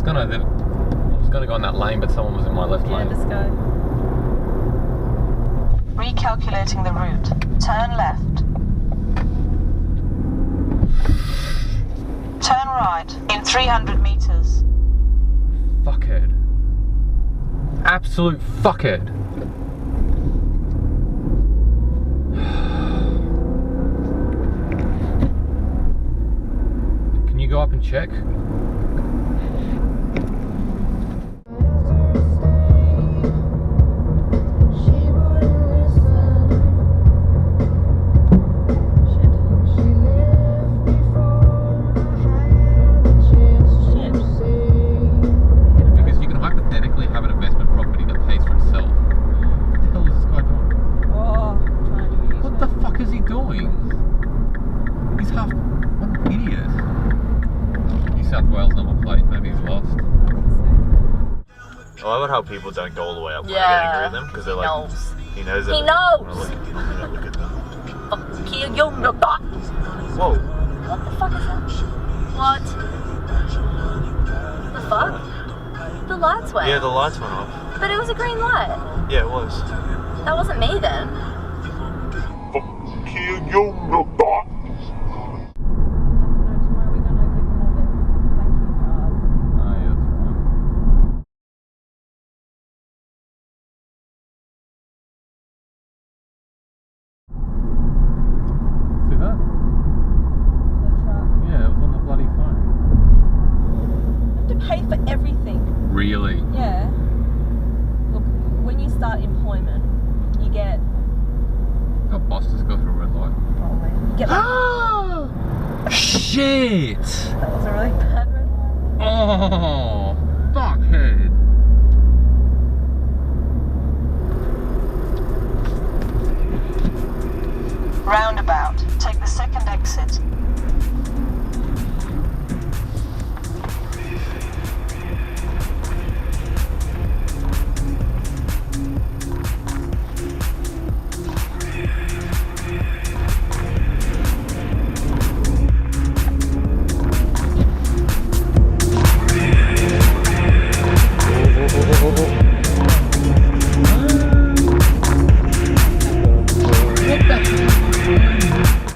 was gonna go in that lane, but someone was in my left lane. Yeah, just go. Recalculating the route. Turn left. Turn right in 300 meters. Fuckhead. Absolute fuckhead. Can you go up and check? I love how people don't go all the way up when Yeah, they get angry at them because they're like, he knows it. He knows. Look at that. Fuck you, you know that. Whoa. What the fuck is that? What? The fuck? The lights went. Yeah, the lights went off. But it was a green light. Yeah, it was. That wasn't me then. Fuck you, you know that. Really? Yeah. Look, when you start employment, you get... Got boss just go through a red light. Probably. You get like... Shit! That was a really bad red light. Oh, fuckhead. Roundabout. Take the second exit.